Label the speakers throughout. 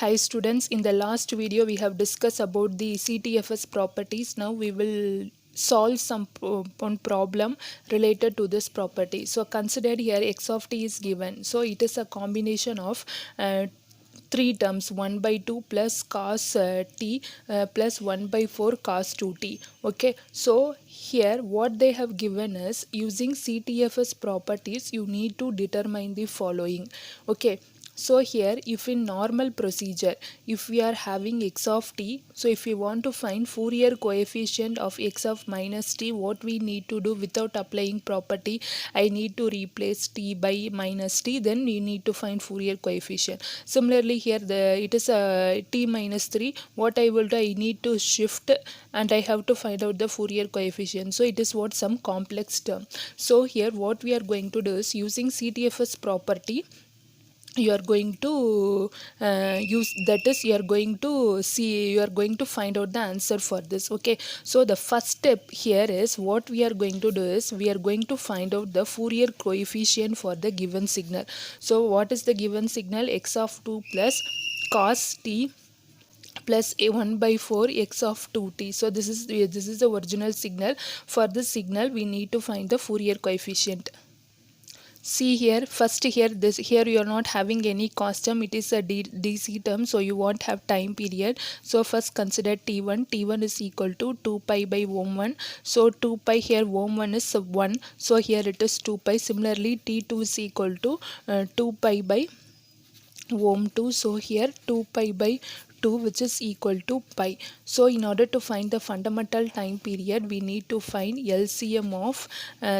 Speaker 1: Hi students, in the last video we have discussed about the CTFS properties. Now we will solve some one problem related to this property. So consider here x of t is given. So it is a combination of three terms, 1 by 2 plus cos t plus 1 by 4 cos 2t. Okay, so here what they have given is using CTFS properties you need to determine the following. Okay, so here if in normal procedure, if we are having x of t, so if we want to find Fourier coefficient of x of minus t, what we need to do without applying property, I need to replace t by minus t, then we need to find Fourier coefficient. Similarly here it is a t minus 3, what I will do, I need to shift and I have to find out the Fourier coefficient. So it is what some complex term. So here what we are going to do is using CTFS property, you are going to use, that is you are going to see, you are going to find out the answer for this. Okay, so the first step here is what we are going to do is we are going to find out the Fourier coefficient for the given signal. So what is the given signal? X of 2 plus cos t plus a 1 by 4 x of 2t. So this is the original signal. For this signal we need to find the Fourier coefficient. See here, first here, this here you are not having any cost term, it is a DC term, so you won't have time period. So first consider t1. T1 is equal to 2 pi by ohm 1. So 2 pi here, ohm 1 is 1, so here it is 2 pi. Similarly t2 is equal to 2 pi by ohm 2, so here 2 pi by 2, which is equal to pi. So in order to find the fundamental time period, we need to find LCM of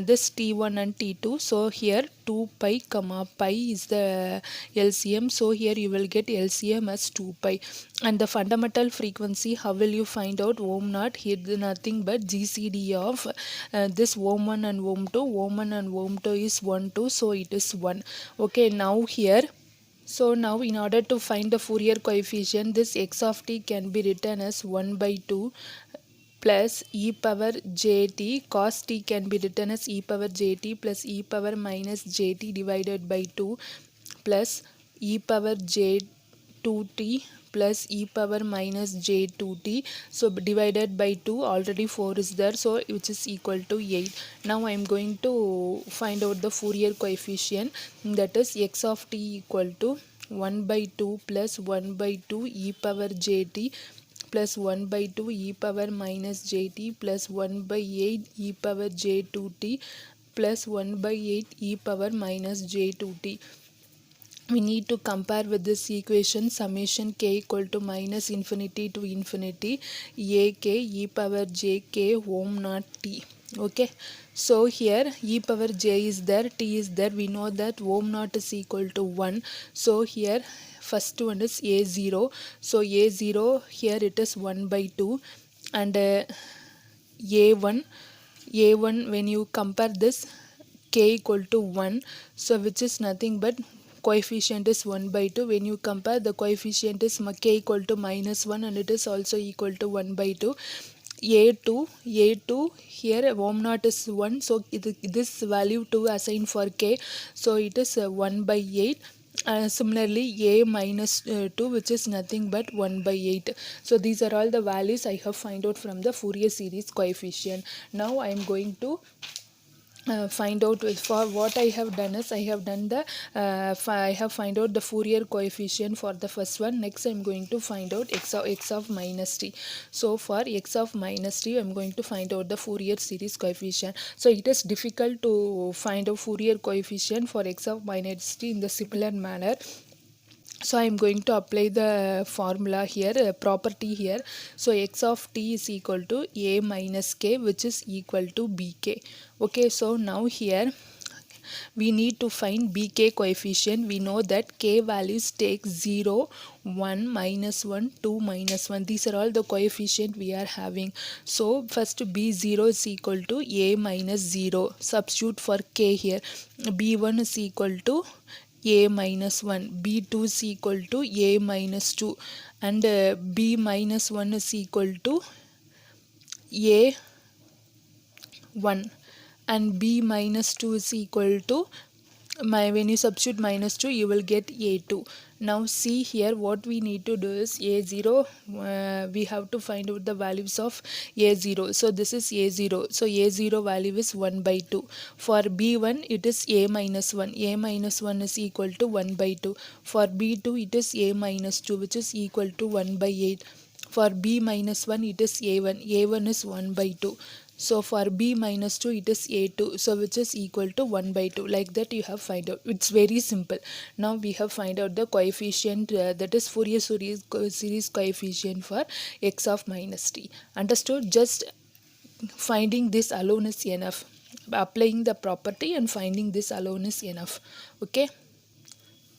Speaker 1: this t1 and t2. So here 2 pi comma pi is the LCM, so here you will get LCM as 2 pi. And the fundamental frequency, how will you find out? Ohm naught, here nothing but GCD of this ohm 1 and ohm 2. Ohm 1 and ohm 2 is 1 2, so it is 1. Okay, now here, so now in order to find the Fourier coefficient, this x of t can be written as 1 by 2 plus e power jt, cos t can be written as e power jt plus e power minus jt divided by 2 plus e power j 2t plus e power minus j2t. So divided by 2, already 4 is there, so which is equal to 8. Now I am going to find out the Fourier coefficient, that is x of t equal to 1 by 2 plus 1 by 2 e power jt plus 1 by 2 e power minus jt plus 1 by 8 e power j2t plus 1 by 8 e power minus j2t. We need to compare with this equation, summation k equal to minus infinity to infinity a k e power j k ohm naught t. Okay, so here e power j is there, t is there, we know that ohm naught is equal to 1. So here first one is a0, so a0 here it is 1 by 2, and a1 when you compare this k equal to 1, so which is nothing but coefficient is 1 by 2. When you compare, the coefficient is k equal to minus 1 and it is also equal to 1 by 2. a2 here ohm naught is 1, so this value to assign for k, so it is 1 by 8. Similarly a minus 2, which is nothing but 1 by 8. So these are all the values I have find out from the Fourier series coefficient. Now I am going to find out for what I have done is I have done the I have find out the Fourier coefficient for the first one. Next I am going to find out x of minus t. So for x of minus t I am going to find out the Fourier series coefficient. So it is difficult to find out Fourier coefficient for x of minus t in the similar manner. So I am going to apply the formula here, property here. So x of t is equal to a minus k, which is equal to bk. Okay, so now here we need to find bk coefficient. We know that k values take 0, 1, minus 1, 2, minus 1. These are all the coefficient we are having. So first b0 is equal to a minus 0. Substitute for k here. b1 is equal to a minus 1, b2 is equal to a minus 2, and b minus 1 is equal to a 1, and b minus 2 is equal to when you substitute minus 2, you will get a2. Now see here, what we need to do is a0, we have to find out the values of a0. So this is a0, so a0 value is 1 by 2. For b1 it is a minus 1, a minus 1 is equal to 1 by 2. For b2 it is a minus 2, which is equal to 1 by 8. For b minus 1 it is a1, a1 is 1 by 2. So for b minus 2 it is a2, so which is equal to 1 by 2. Like that you have find out. It's very simple. Now we have find out the coefficient, that is Fourier series coefficient for x of minus t. Understood? Just finding this alone is enough. Applying the property and finding this alone is enough. Okay.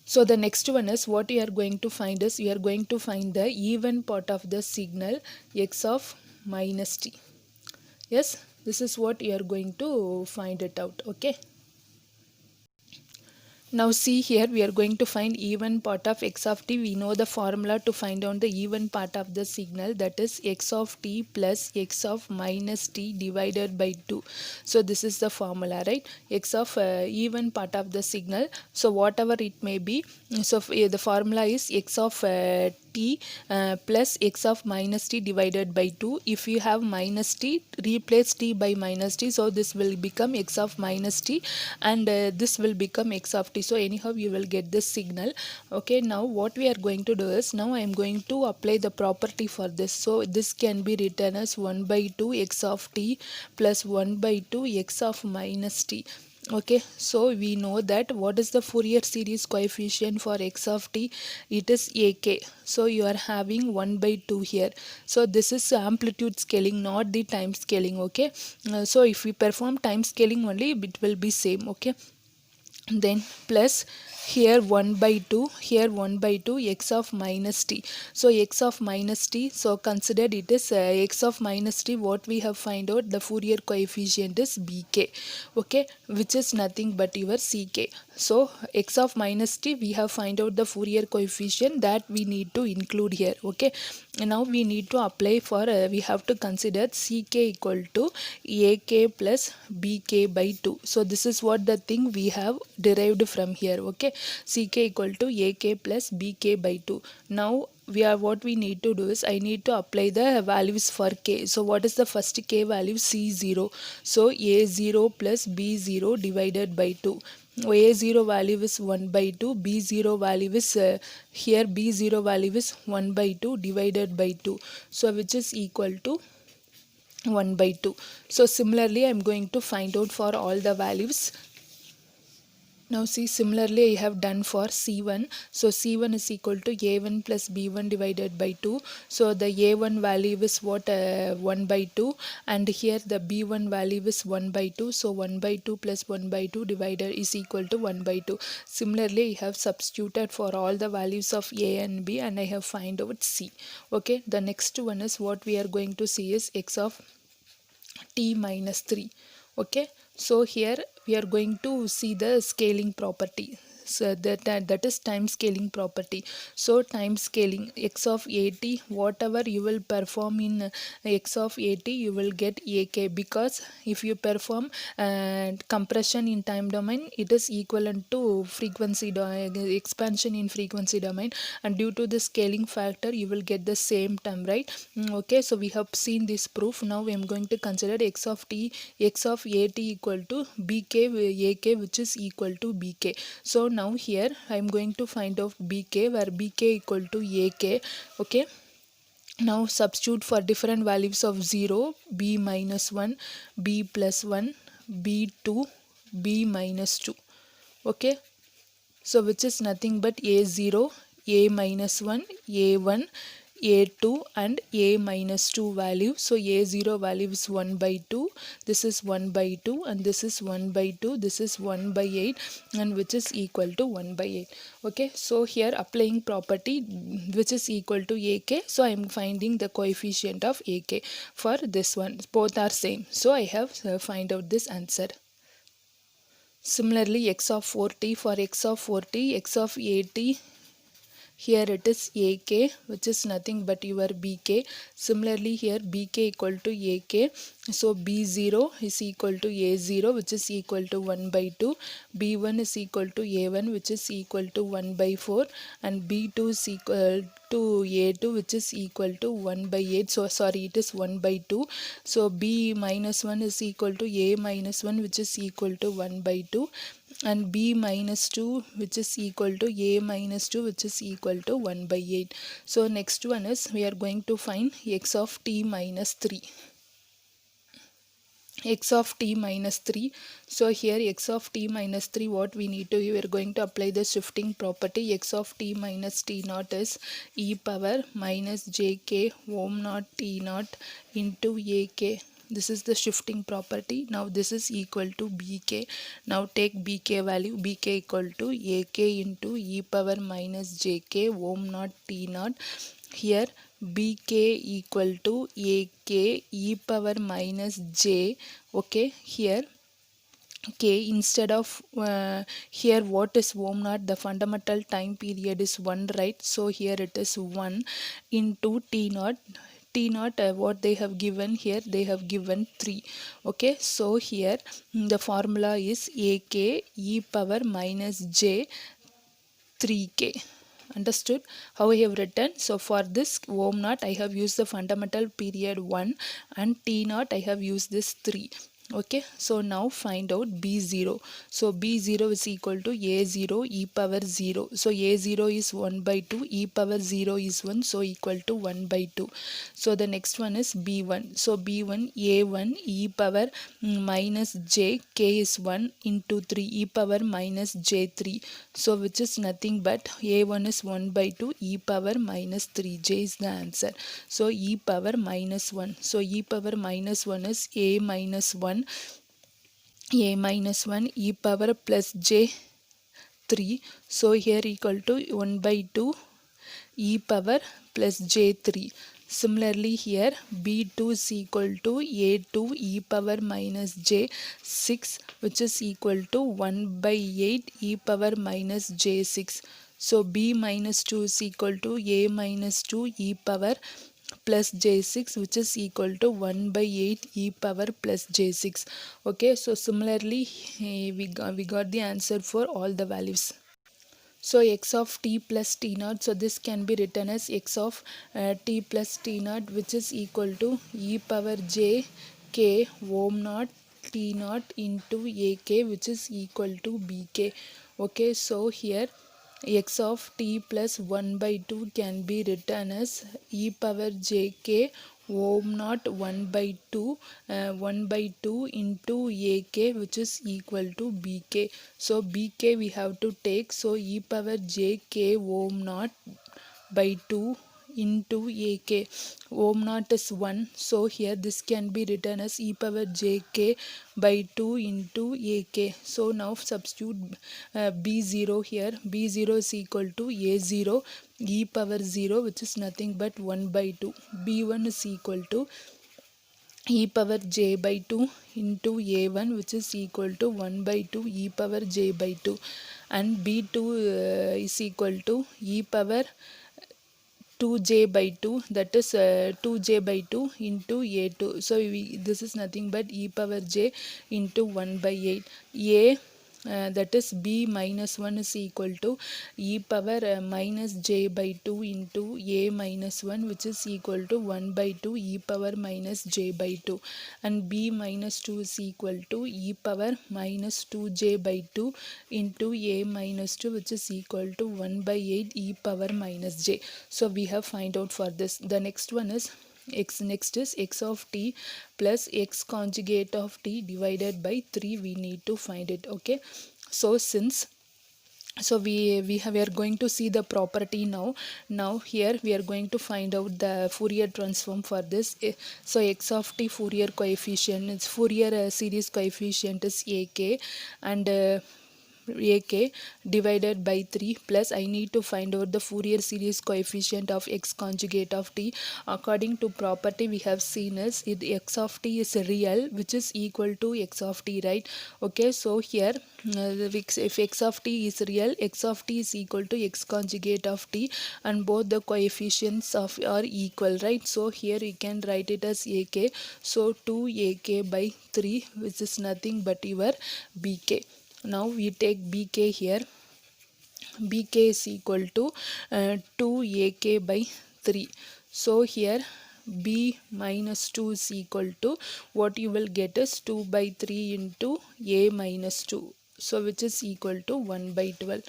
Speaker 1: So the next one is, what you are going to find is, you are going to find the even part of the signal x of minus t. Yes, this is what you are going to find it out. Okay. Now see here, we are going to find even part of x of t. We know the formula to find out the even part of the signal, that is x of t plus x of minus t divided by 2. So this is the formula, right? X of even part of the signal. So whatever it may be, so the formula is x of t plus x of minus t divided by 2. If you have minus t, replace t by minus t, so this will become x of minus t, and this will become x of t. So anyhow you will get this signal. Okay, now what we are going to do is, now I am going to apply the property for this. So this can be written as 1 by 2 x of t plus 1 by 2 x of minus t. Okay, so we know that what is the Fourier series coefficient for x of t? It is ak. So you are having 1 by 2 here. So this is amplitude scaling, not the time scaling. Okay, so if we perform time scaling only, it will be same. Okay, then plus here 1 by 2, here 1 by 2 x of minus t. So x of minus t, so considered it is x of minus t. What we have find out, the Fourier coefficient is bk. Okay, which is nothing but your ck. So x of minus t, we have find out the Fourier coefficient, that we need to include here. Okay, and now we need to apply for we have to consider ck equal to ak plus bk by 2. So this is what the thing we have derived from here. Okay, ck equal to ak plus bk by 2. Now what we need to do is, I need to apply the values for k. So what is the first k value? C0. So a0 plus b0 divided by 2. a0 value is 1 by 2, b0 value is here b0 value is 1 by 2 divided by 2, so which is equal to 1 by 2. So similarly I am going to find out for all the values. Now see, similarly I have done for C1. So C1 is equal to A1 plus B1 divided by 2. So the A1 value is what? 1 by 2, and here the B1 value is 1 by 2. So 1 by 2 plus 1 by 2 divided is equal to 1 by 2. Similarly I have substituted for all the values of A and B, and I have find out C. Okay, the next one is, what we are going to see is x of t minus 3. Okay, so here we are going to see the scaling property. So that is time scaling property. So time scaling x of at, whatever you will perform in x of at, you will get ak, because if you perform compression in time domain, it is equivalent to frequency expansion in frequency domain, and due to the scaling factor you will get the same term, right? Okay, so we have seen this proof. Now I am going to consider x of t, x of at equal to bk ak, which is equal to bk. So now here I am going to find out bk, where bk equal to ak. Okay, now substitute for different values of 0, b minus 1, b plus 1, b2, b minus 2. Okay, so which is nothing but a0, a minus 1, a1, a2 and a minus 2 value. So a0 value is 1 by 2, this is 1 by 2, and this is 1 by 2, this is 1 by 8, and which is equal to 1 by 8. Okay, so here applying property which is equal to ak, so I am finding the coefficient of ak for this one. Both are same, so I have find out this answer. Similarly x of 4t, for x of 4t, x of at here it is ak, which is nothing but your bk. Similarly here bk equal to ak, so b0 is equal to a0, which is equal to 1 by 2. b1 is equal to a1, which is equal to 1 by 4, and b2 is equal to a2, which is equal to 1 by 8. So sorry, it is 1 by 2. So b minus 1 is equal to a minus 1, which is equal to 1 by 2, and b minus 2, which is equal to a minus 2, which is equal to 1 by 8. So next one is we are going to find x of t minus 3. X of t minus 3. So here x of t minus 3, what we need to, we are going to apply the shifting property. X of t minus t naught is e power minus jk ohm naught t naught into ak. This is the shifting property. Now this is equal to bk. Now take bk value. Bk equal to ak into e power minus jk ohm naught t naught. Here bk equal to ak e power minus j. Okay, here k instead of here what is ohm naught, the fundamental time period is 1, right? So here it is 1 into t naught. T naught, what they have given here, they have given 3. Okay, so here the formula is ak e power minus j 3k. Understood how I have written? So for this ohm naught I have used the fundamental period 1, and t naught I have used this 3. Okay, so now find out b0. So b0 is equal to a0 e power 0. So a0 is 1 by 2, e power 0 is 1, so equal to 1 by 2. So the next one is b1. So b1 a1 e power minus j, k is 1 into 3 e power minus j3. So which is nothing but a1 is 1 by 2 e power minus 3, j is the answer. So e power minus 1. So e power minus 1 is a minus 1, a minus 1 e power plus j 3. So here equal to 1 by 2 e power plus j3. Similarly here b2 is equal to a2 e power minus j6, which is equal to 1 by 8 e power minus j6. So b minus 2 is equal to a minus 2 e power plus j6, which is equal to 1 by 8 e power plus j6. Okay, so similarly we got the answer for all the values. So x of t plus t naught, so this can be written as x of t plus t naught, which is equal to e power j k ohm naught t naught into ak, which is equal to bk. Okay, so here x of t plus 1 by 2 can be written as e power jk ohm naught 1 by 2 1 by 2 into ak, which is equal to bk. So bk we have to take, so e power jk ohm naught by 2 into ak. Ohm naught is 1, so here this can be written as e power jk by 2 into ak. So now substitute b0 here. b0 is equal to a0 e power 0, which is nothing but 1 by 2. b1 is equal to e power j by 2 into a1, which is equal to 1 by 2 e power j by 2, and b2 is equal to e power 2j by 2, that is 2j by 2 into a2. So this is nothing but e power j into 1 by 8. That is b minus 1 is equal to e power minus j by 2 into a minus 1, which is equal to 1 by 2 e power minus j by 2, and b minus 2 is equal to e power minus 2j by 2 into a minus 2, which is equal to 1 by 8 e power minus j. So we have find out for this. The next one is next is x of t plus x conjugate of t divided by 3. We need to find it. Okay, so since we are going to see the property now here we are going to find out the Fourier transform for this. So x of t Fourier series coefficient is ak, and ak divided by 3 plus I need to find out the Fourier series coefficient of x conjugate of t. According to property we have seen is if x of t is real, which is equal to x of t, right? Okay, so here if x of t is real, x of t is equal to x conjugate of t, and both the coefficients of are equal, right? So here we can write it as ak, so 2ak by 3, which is nothing but your bk. Now we take bk here, bk is equal to 2ak by 3. So here b minus 2 is equal to, what you will get is 2 by 3 into a minus 2, so which is equal to 1 by 12.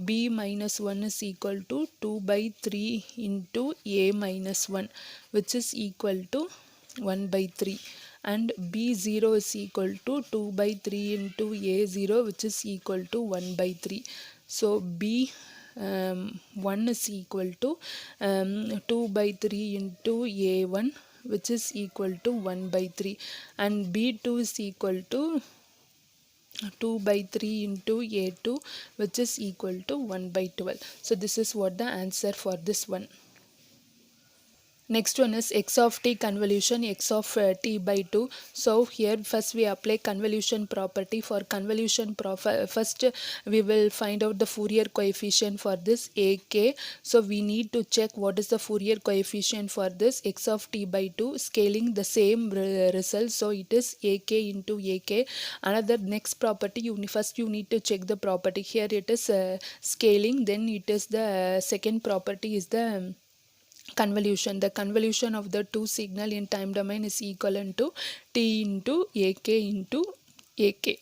Speaker 1: b minus 1 is equal to 2 by 3 into a minus 1, which is equal to 1 by 3, and b0 is equal to 2 by 3 into a0, which is equal to 1 by 3. So b 1 is equal to 2 by 3 into a1, which is equal to 1 by 3, and b2 is equal to 2 by 3 into a2, which is equal to 1 by 12. So this is what the answer for this one. Next one is x of t convolution x of t by 2. So here first we apply convolution property. For convolution first we will find out the Fourier coefficient for this ak. So we need to check what is the Fourier coefficient for this x of t by 2, scaling the same result. So it is ak into ak. Another next property, first you need to check the property. Here it is scaling, then it is the second property is the convolution. The convolution of the two signal in time domain is equivalent to t into ak into ak.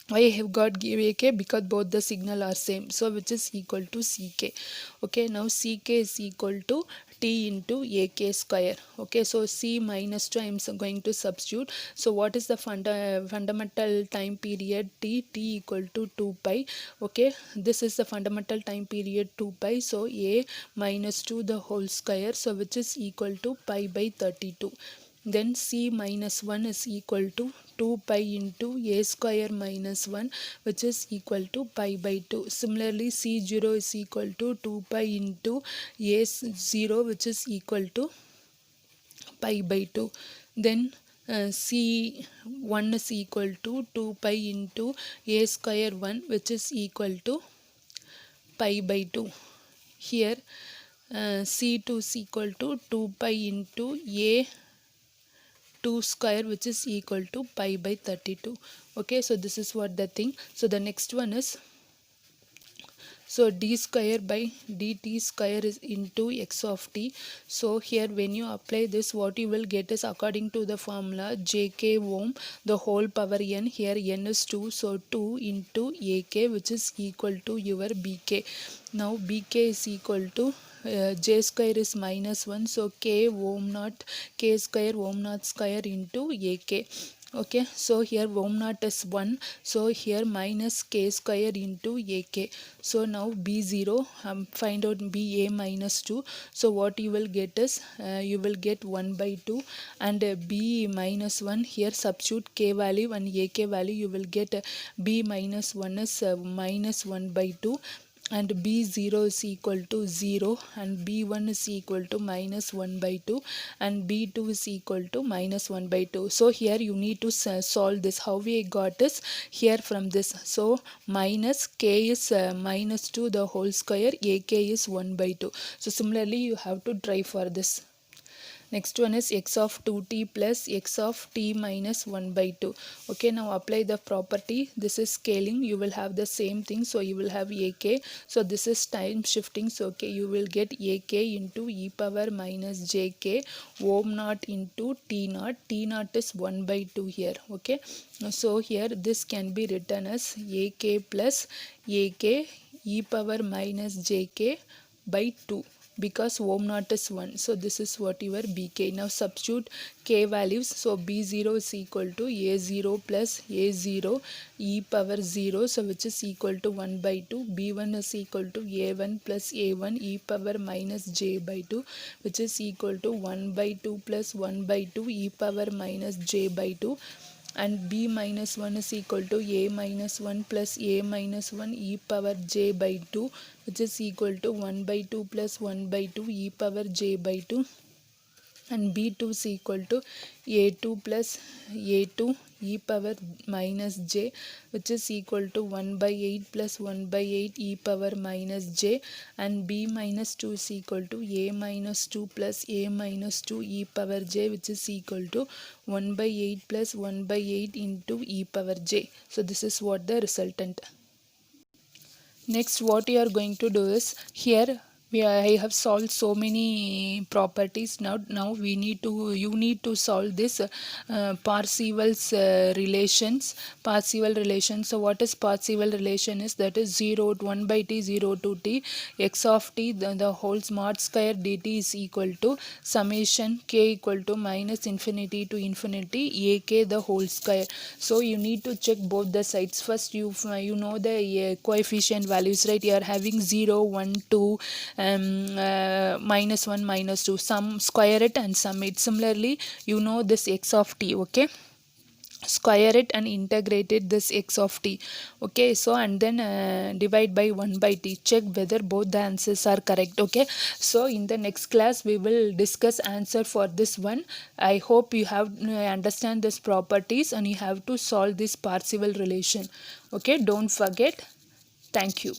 Speaker 1: Why I have got ak? Because both the signal are same, so which is equal to ck. Okay, now ck is equal to t into ak square. Okay, so c minus 2 I am going to substitute. So what is the fundamental time period t? T equal to 2 pi. Okay, this is the fundamental time period 2 pi, so a minus 2 the whole square, so which is equal to pi by 32. Then c minus 1 is equal to 2 pi into a square minus 1, which is equal to pi by 2. Similarly, c0 is equal to 2 pi into a0, which is equal to pi by 2. Then c1 is equal to 2 pi into a square 1, which is equal to pi by 2. Here c2 is equal to 2 pi into a 2 square, which is equal to pi by 32. Okay, so this is what the thing. So the next one is, so d square by dt square is into x of t. So here when you apply this, what you will get is, according to the formula, jk ohm the whole power n. Here n is 2, so 2 into ak, which is equal to your bk. Now bk is equal to j square is minus 1, so k ohm naught, k square ohm naught square into ak. Okay, so here ohm naught is 1, so here minus k square into ak. So now b0, find out ba minus 2. So what you will get is, you will get 1 by 2, and b minus 1, here substitute k value and ak value, you will get b minus 1 is minus 1 by 2, and b0 is equal to 0, and b1 is equal to minus 1 by 2, and b2 is equal to minus 1 by 2. So here you need to solve this. How we got this? Here from this, so minus k is minus 2 the whole square, ak is 1 by 2. So similarly you have to try for this. Next one is x of 2t plus x of t minus 1 by 2. Okay, now apply the property. This is scaling. You will have the same thing. So you will have ak. So this is time shifting. So okay, you will get ak into e power minus jk ohm naught into t naught. T naught is 1 by 2 here. Okay, so here this can be written as ak plus ak e power minus jk by 2, because ohm naught is 1. So this is what your bk. Now substitute k values. So b0 is equal to a0 plus a0 e power 0, so which is equal to 1 by 2. b1 is equal to a1 plus a1 e power minus j by 2, which is equal to 1 by 2 plus 1 by 2 e power minus j by 2. and b minus 1 is equal to a minus 1 plus a minus 1 e power j by 2, which is equal to 1 by 2 plus 1 by 2 e power j by 2, and b2 is equal to a2 plus a2 e power minus j, which is equal to 1 by 8 plus 1 by 8 e power minus j, and b minus 2 is equal to a minus 2 plus a minus 2 e power j, which is equal to 1 by 8 plus 1 by 8 into e power j. So this is what the resultant. Next, what you are going to do is, here I have solved so many properties. Now we need to, you need to solve this Parseval's relations. Parseval relations. So what is Parseval relation is, that is 0 1 by t 0 to t x of t the whole smart square dt is equal to summation k equal to minus infinity to infinity ak the whole square. So you need to check both the sides. First you know the coefficient values, right? You are having 0 1 2 minus 1 minus 2, square it and sum it. Similarly, you know this x of t, okay, square it and integrate it, this x of t, okay. So and then divide by 1 by t, check whether both the answers are correct, okay. So in the next class we will discuss answer for this one. I hope you have understand this properties and you have to solve this Parseval relation, okay. Don't forget. Thank you.